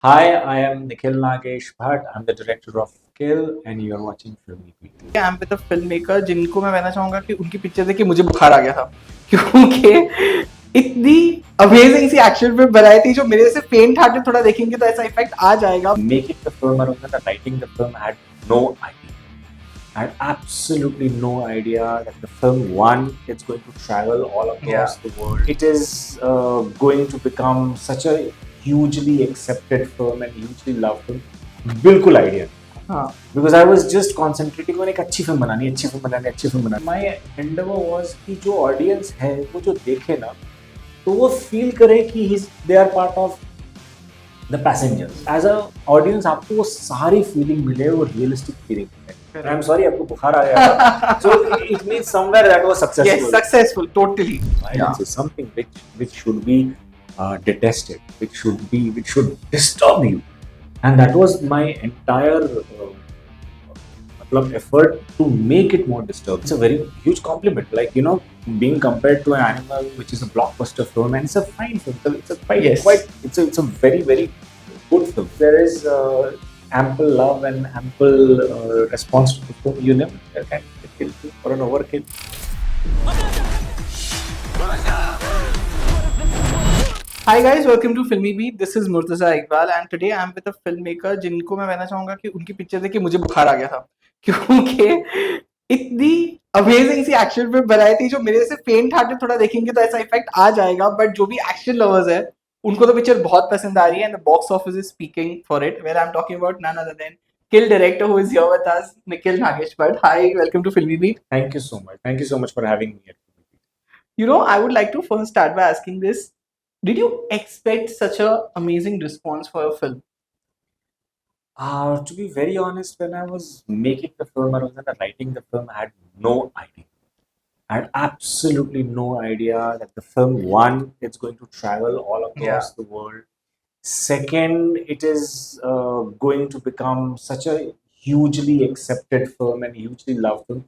Hi, I am Nikhil Nagesh Bhatt. I'm the director of Kill, and you're watching Filmy Beat. I am with a filmmaker जिनको मैं कहना चाहूंगा कि उनकी picture देख के मुझे बुखार आ गया था क्योंकि इतनी अमेजिंग सी एक्शन फिल्म बनाई थी जो मेरे से फेंट हार्टेड थोड़ा देखेंगे तो ऐसा इफेक्ट आ जाएगा. Making the film and the writing the film, I had no idea. I had absolutely no idea that the film, one, it's going to travel all across the world. It is going to become such a hugely accepted film and hugely loved film. बिल्कुल idea हाँ. Because I was just concentrating on एक अच्छी film बनानी अच्छी film बनानी अच्छी film बनानी. माई Endeavour was कि जो ऑडियंस है वो जो देखे ना तो वो फील करे कि they are part of the passengers. As a audience आपको वो सारी फीलिंग मिले, वो रियलिस्टिक फीलिंग मिले. आई एम सॉरी आपको बुखार आ गया. So it means somewhere that was successful. Yes, successful, totally. Violence is something which should be detested, which should disturb you, and that was my entire effort to make it more disturbing. It's a very huge compliment, like being compared to an animal, which is a blockbuster film, and it's a fine film. It's a quite, Yes. it's a very very good film. There is ample love and ample response to the film. You never can kill or an overkill. Hi guys, welcome to Filmy Beat. This is Murtaza Iqbal and today I am with a filmmaker जिनको मैं कहना चाहूंगा कि उनकी picture देख के मुझे बुखार आ गया था क्योंकि इतनी अमेजिंग सी एक्शन फिल्म बनाई थी जो मेरे से फेंट हार्टेड थोड़ा देखेंगे तो ऐसा इफेक्ट आ जाएगा. बट जो भी एक्शन लवर्स है उनको तो पिक्चर बहुत पसंद आ रही है and the box office is speaking for it. Where I am talking about none other than Kill director who is here with us, Nikhil Nagesh Bhatt. Hi, welcome to Filmy Beat. Thank you so much. Thank you so much for having me. I would like to first start by asking this. Did you expect such a amazing response for a film? To be very honest, when I was making the film, I was writing the film, I had no idea. I had absolutely no idea that the film, one, it's going to travel all across the world. Second, it is going to become such a hugely accepted film and hugely loved film.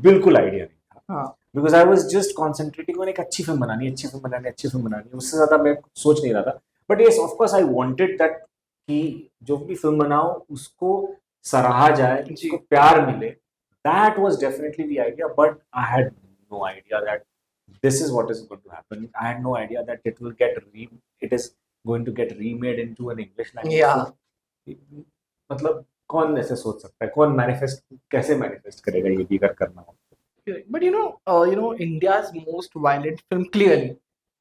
बिल्कुल idea नहीं था. हाँ. Because I was just concentrating on एक अच्छी film बनानी अच्छी film बनानी अच्छी फिल्म बनानी, उससे ज्यादा मैं सोच नहीं रहा था. But yes, of course I wanted that कि जो भी फिल्म बनाओ उसको सराहा जाए, उसको प्यार मिले. That was definitely the idea, but I had no idea that this is what is going to happen. I had no idea that it is going to get remade into an English language. Yeah. मतलब कौन ऐसे सोच सकता है, कौन कैसे manifest करेगा ये भी अगर करना हो. But India's most violent film clearly,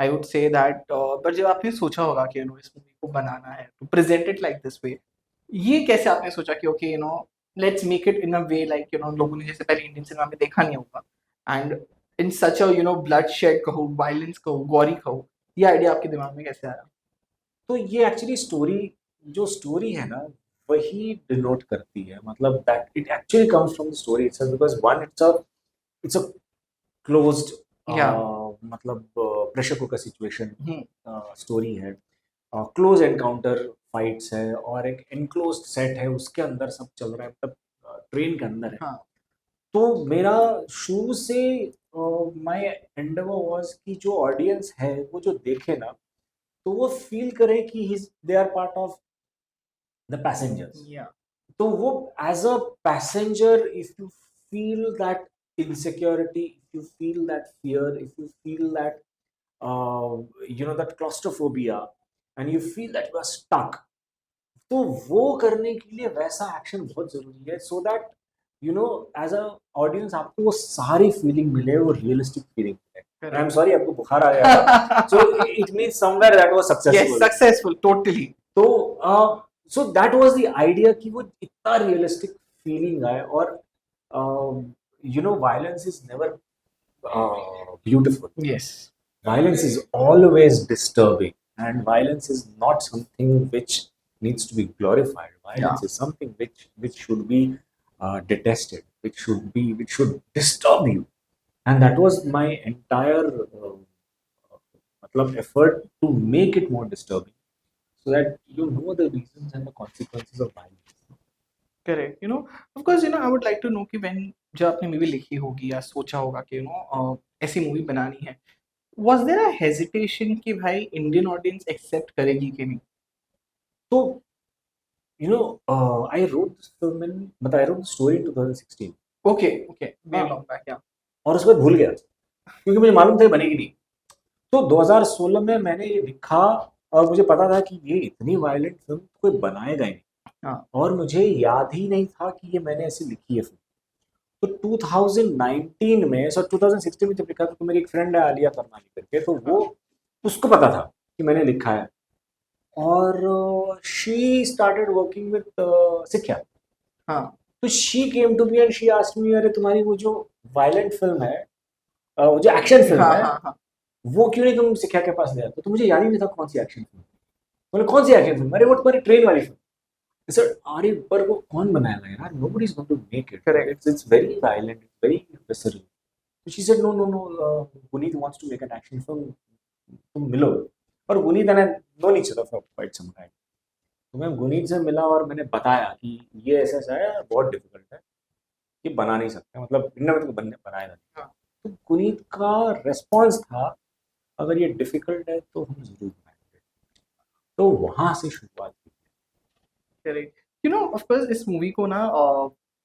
I would say that. But जब आपने सोचा होगा कि इस मूवी को बनाना है, to present it like this way, ये कैसे आपने सोचा कि okay, let's make it in a way like लोगों ने जैसे पहले इंडियन सिनेमा में देखा नहीं होगा, and in such a bloodshed कहो, violence कहो, gory कहो, ये आइडिया आपके दिमाग में कैसे आया? तो ये एक्चुअली स्टोरी है ना वही डिनोट करती है. मतलब that it actually comes from the story itself, because one, it's a closed मतलब प्रेशर कुकर सिचुएशन स्टोरी है. क्लोज एनकाउंटर फाइट्स है और एक एनक्लोज्ड सेट है, उसके अंदर सब चल रहा है, मतलब ट्रेन के अंदर है. तो मेरा शुरू से माय एंडेवर वाज कि जो ऑडियंस है वो जो देखे ना तो वो फील करे कि they are part of the passengers. तो वो as a passenger, if you feel that insecurity, if you feel that fear, if you feel that that claustrophobia, and you feel that you are stuck, तो वो करने के लिए वैसा action बहुत जरूरी है, so that as a audience आपको वो सारी फीलिंग मिले, वो रियलिस्टिक फीलिंग मिले. आई एम सॉरी आपको बुखार आ गया. So it means somewhere that was successful. Yes, successful, totally. तो so that was the idea कि वो इतना रियलिस्टिक फीलिंग आए. और violence is never beautiful. Yes. Violence is always disturbing, and violence is not something which needs to be glorified. Violence is something which should be detested, which should disturb you. And that was my entire effort to make it more disturbing, so that you know the reasons and the consequences of violence. Correct. Of course, I would like to know कि when जब आपने movie लिखी होगी या सोचा होगा कि ऐसी मूवी बनानी है, was there a hesitation कि भाई इंडियन ऑडियंस एक्सेप्ट करेगी कि नहीं? तो you know, I wrote this film in, but I wrote the story in 2016. Okay, okay, way हाँ, long back, yeah. और उसके बाद भूल गया क्योंकि मुझे मालूम था ये बनेगी नहीं। तो 2016 में मैंने ये लिखा और मुझे पता था कि ये इतनी वायलेंट फिल्म कोई बनाएगा ही नहीं, हाँ, और मुझे याद ही नहीं था कि ये मैंने ऐसी लिखी है फिल्म। तो 2019 में, सर 2016 में जब लिखा था, तो मेरी एक फ्रेंड है आलिया करनाली करके, तो वो, उसको पता था कि मैंने लिखा है, और she started working with Sikhya. हाँ, तो she came to me and she asked me, अरे तुम्हारी वो जो वायलेंट फिल्म है, वो जो एक्शन फिल्म हाँ, है, हाँ, हाँ, वो क्यों नहीं तुम सिक्ख्या के पास ले आते? तो मुझे याद ही नहीं था कौन सी एक्शन फिल्म। बोले कौन सी एक्शन फिल्म? अरे वो तुम्हारी ट्रेन वाली फिल्म। सर अरे पर वो कौन बनाएगा यार, nobody is going to make it, correct. It's very violent, it's very visceral. So she said, no, no, no, Guneet wants to make an action film, तुम मिलो। और Guneet and I known each other for quite some time. तो मैं गुनीत से मिला और मैंने बताया कि ये ऐसा ऐसा है, बहुत डिफिकल्ट है, ये बना नहीं सकते, मतलब इंडिया में तो बनने बनाएगा नहीं। हाँ, तो गुनीत का रेस्पॉन्स था, अगर ये डिफिकल्ट है तो हम जरूर बनाएंगे। तो वहां से शुरुआत की। correct. You know, of course, इस मूवी को ना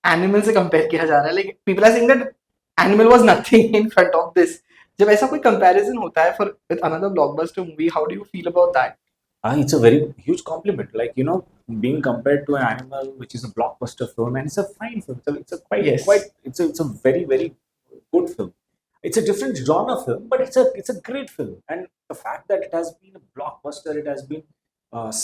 एनिमल से कंपेयर किया जा रहा है, like people are saying that Animal was nothing in front of this. जब ऐसा कोई कंपैरिजन होता है for with another blockbuster movie, how do you feel about that? It's a very huge compliment. Like, you know, being compared to an animal, which is a blockbuster film, and it's a fine film. It's a quite, Yes. it's a very, very good film. It's a different genre film, but it's a great film. And the fact that it has been a blockbuster, it has been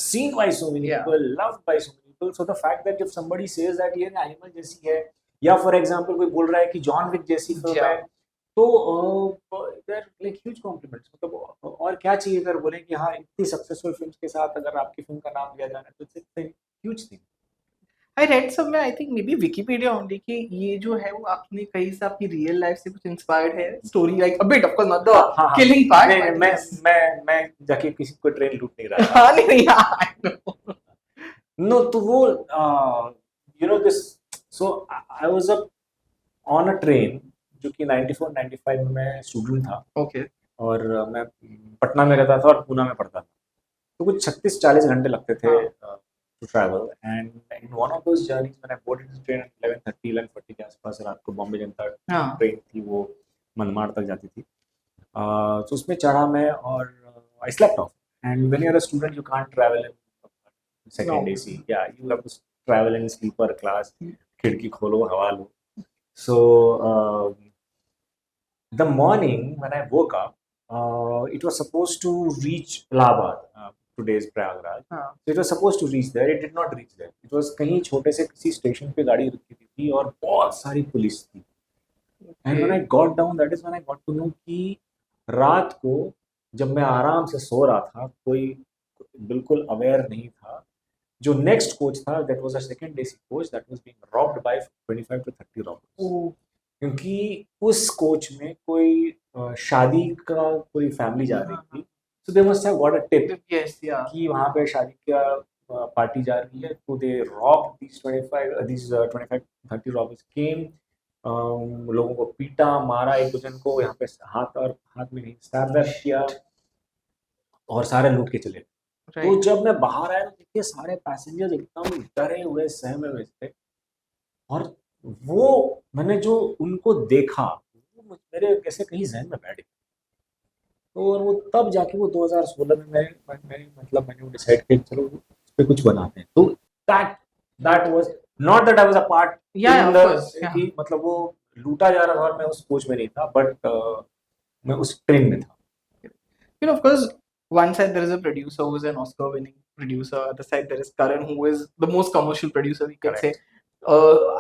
seen by so many Yeah. people, loved by so many people. So the fact that if somebody says that ये animal जैसी है, या for example कोई बोल रहा है कि John Wick जैसी film Yeah. है, तो देयर लाइक ह्यूज कॉम्प्लीमेंट्स। मतलब और क्या चाहिए अगर बोले कि हाँ, इतनी सक्सेसफुल फिल्म्स के साथ अगर आपकी फिल्म का नाम लिया जा रहा है, तो it's a huge thing. I read somewhere, I think may be Wikipedia only, कि ये जो है वो आपने कहीं से आपकी रियल लाइफ से कुछ इंस्पायर्ड है story, like a bit, of course not the हाँ, किलिंग पार्ट। नहीं, मैं जाके किसी को ट्रेन लूट नहीं रहा था। हाँ, नहीं, आई नो। नो, तो वो you know this, so I was up on a train, जो कि 94 95 में मैं स्टूडेंट था, ओके, और मैं पटना में रहता था और पूना में पढ़ता था। तो कुछ 36-40 घंटे लगते थे to travel, and in one of those journeys when I boarded the train 11:40 के आसपास रात को, बॉम्बे जनता हाँ, ट्रेन थी, वो मनमाड़ तक जाती थी। तो उसमें चढ़ा मैं, और I slept off. And when you are a student you can't travel in second No. AC, या you have to travel in sleeper class, खिड़की खोलो, हवा लो। सो the morning when I woke up, it was supposed to reach Allahabad, today's Prayagraj. हाँ, So it was supposed to reach there. It did not reach there. It was कहीं छोटे से किसी station पे गाड़ी रुकी हुई थी और बहुत सारी पुलिस थी. And when I got down, that is when I got to know कि रात को जब मैं आराम से सो रहा था, कोई बिल्कुल अवेयर नहीं था, जो नेक्स्ट कोच था, that was a second AC coach that was being robbed by 25 to 30 robbers. ओ, क्योंकि उस कोच में कोई शादी का कोई फैमिली जा रही थी, so they must have got a tip yes, yeah, कि वहाँ पे शादी का पार्टी जा रही है, तो दे रॉब these 25-30 रॉबर्स केम, लोगों को पीटा, मारा, एक दूसरे को यहाँ पे हाथ में नहीं स्टैब किया, और सारे लूट के चले। तो राइट, जब मैं बाहर आया तो देखिए सारे पैसेंजर्स एकदम डरे हुए, सहमे हुए थे, और वो मैंने जो उनको देखा, वो मेरे कैसे कहीं जहन में बैठ गया। तो और वो तब जाके वो 2016 में मैंने वो डिसाइड किया चलो इस पे कुछ बनाते हैं। तो that was not that I was a part Yeah, in of the, course, yeah. कि मतलब वो लूटा जा रहा था और मैं उस कोच में नहीं था, बट मैं उस ट्रेन में था। You know, of course, one side there is a producer who is an Oscar-winning producer. Other side there is Karan, who is the most commercial producer, we can say.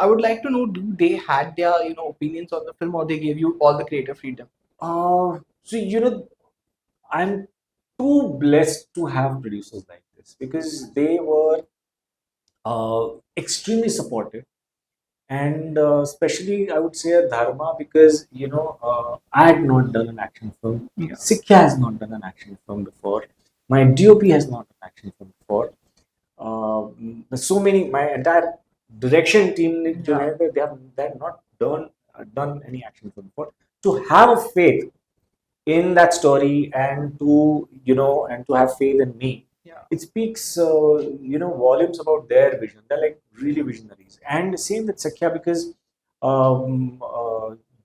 I would like to know, do they had their opinions on the film, or they gave you all the creative freedom? So I'm too blessed to have producers like this, because they were extremely supportive, and especially I would say Dharma, because I had not done an action film. Yeah. Sikya has not done an action film before. My DOP has not done an action film before. There's so many. My entire direction team, Yeah. they have not done any action film before. To have a faith in that story, and to have faith in me, Yeah. It speaks volumes about their vision. They're like really visionaries. And same with Sakhya, because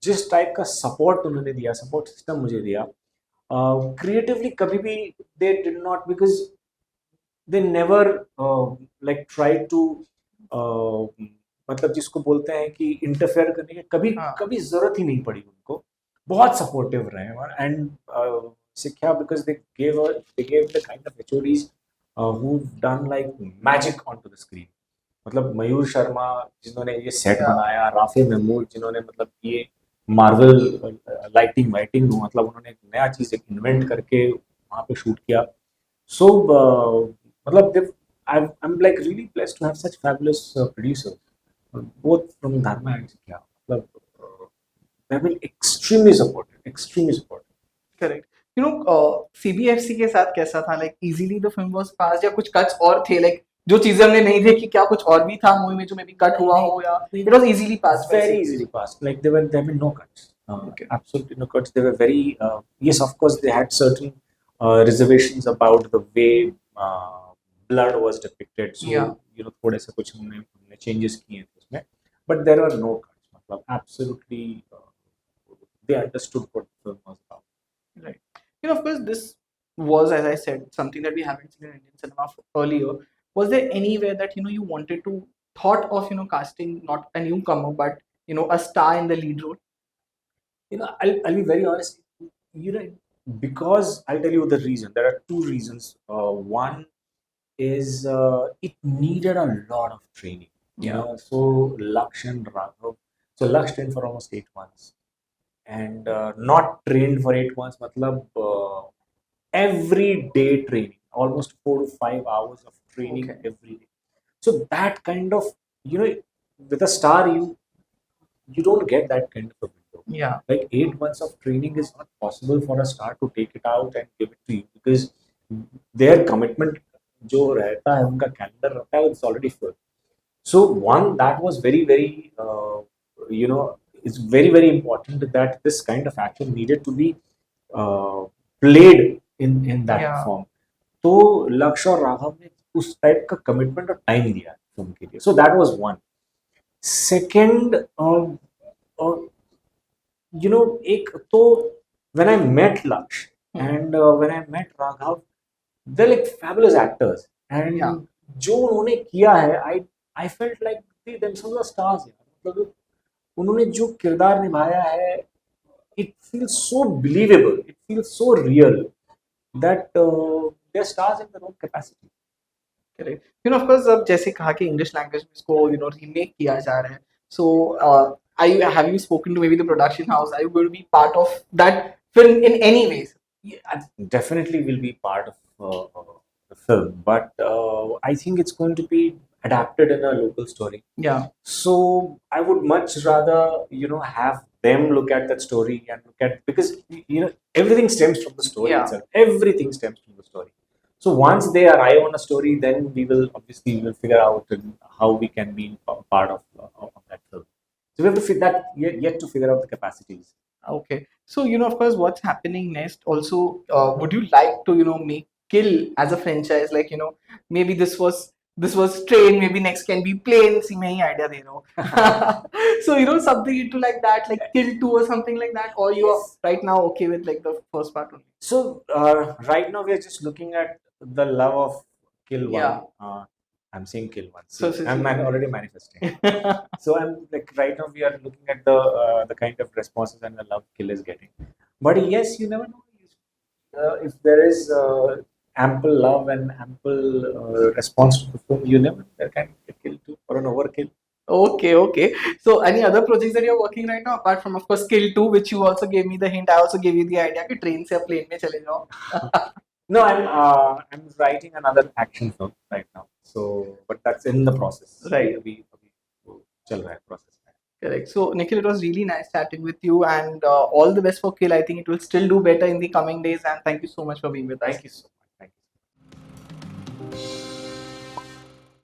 जिस type का support उन्होंने दिया, support system मुझे दिया, creatively कभी भी they did not, because they never like try to, मतलब जिसको बोलते हैं कि इंटरफेयर करने की कभी हाँ. कभी जरूरत ही नहीं पड़ी उनको. बहुत सपोर्टिव रहे. And Sikha, because they gave the kind of HODs who've done like magic onto the screen. मतलब मयूर शर्मा जिन्होंने ये सेट Yeah. बनाया, राफे महमूद जिन्होंने मतलब ये मार्वल लाइटिंग वाइटिंग, मतलब उन्होंने एक नया चीज इन्वेंट करके वहाँ पे शूट किया. So मतलब I'm like really blessed to have such fabulous producers, both from Dharma and Sikha. मतलब they've been extremely supportive, extremely supportive. Correct. CBFC के साथ कैसा था? Like easily the film was passed या कुछ cuts और थे, like जो चीजें हमने नहीं देखी, क्या कुछ और भी था मूवी में जो maybe cut हुआ हो, या it was easily passed? Very easily passed. Like there have been no cuts. Okay. Absolutely no cuts. They were very yes, of course they had certain reservations about the way blood was depicted. So Yeah. थोड़े से कुछ हमने changes किए थे उसमें, but there were no cuts. मतलब absolutely they understood what the film was about. Right. Of course, this was, as I said, something that we haven't seen in Indian cinema earlier. Was there anywhere that you wanted to thought of casting not a newcomer but a star in the lead role? I'll be very honest. Because I'll tell you the reason. There are two reasons. One is it needed a lot of training. So Laksh and Raghav. So Laksh trained for almost 8 months, and not trained for 8 months. Matlab every day training, almost 4 to 5 hours of training every day. So that kind of with a star you don't get that kind of a window. Yeah. Like 8 months of training is not possible for a star to take it out and give it to you, because their commitment जो रहता है, उनका calendar रहता है, it's already full. So one, that was very very it's very very important that this kind of action needed to be played in that form. तो लक्ष्य और राघव ने उस टाइप का कमिटमेंट और टाइम दिया फिल्म के लिए. So that was one. Second, एक तो when I met Laksh and when I met Raghav, they're like fabulous actors, and जो उन्होंने किया है, I felt like they themselves are stars. मतलब उन्होंने जो किरदार निभाया है, it feels so believable, it feels so real that they're stars in their own capacity. Correct. Of course, अब जैसे कहा कि English language में इसको remake किया जा रहा है. So have you spoken to maybe the production house? Are you going to be part of that film in any ways? Yeah, I definitely will be part of the film, but I think it's going to be adapted in a local story. Yeah. So I would much rather have them look at that story and look at, because everything stems from the story itself. Everything stems from the story. So once they arrive on a story, then we will figure out how we can be part of that film. So we have to yet to figure out the capacities. Okay. So of course, what's happening next? Also, would you like to make Kill as a franchise? Like maybe this was train, maybe next can be plane. See, मैं ही idea दे रहा हूँ. So something into like that, like Kill 2 or something like that, or you are right now okay with like the first part only? So right now we are just looking at the love of Kill 1. Yeah. I'm saying Kill 1. So I'm already manifesting. So I'm like, right now we are looking at the kind of responses and the love Kill is getting. But yes, you never know. If there is ample love and ample response to the film, you never know, there can be a Kill 2 or an overkill. Okay. So any other projects that you're working right now, apart from of course Kill 2, which you also gave me the hint, I also gave you the idea कि train से plane में चले जाओ. No, I'm writing another action film right now. So, but that's in the process. Right. अभी चल रहा है process. Correct. So Nikhil, it was really nice chatting with you, and all the best for Kill. I think it will still do better in the coming days, and thank you so much for being with us. Thank you so much. Thank you.